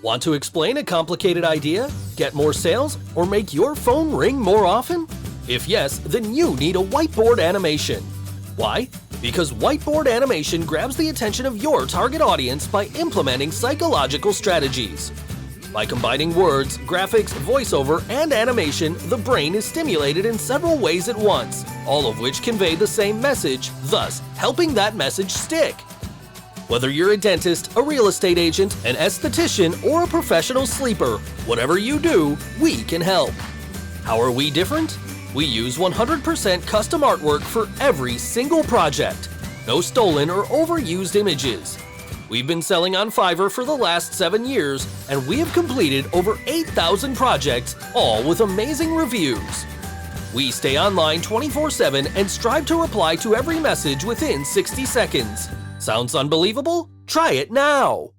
Want to explain a complicated idea, get more sales, or make your phone ring more often? If yes, then you need a whiteboard animation. Why? Because whiteboard animation grabs the attention of your target audience by implementing psychological strategies. By combining words, graphics, voiceover, and animation, the brain is stimulated in several ways at once, all of which convey the same message, thus helping that message stick. Whether you're a dentist, a real estate agent, an esthetician, or a professional sleeper, whatever you do, we can help. How are we different? We use 100% custom artwork for every single project. No stolen or overused images. We've been selling on Fiverr for the last 7 years, and we have completed over 8,000 projects, all with amazing reviews. We stay online 24/7 and strive to reply to every message within 60 seconds. Sounds unbelievable? Try it now!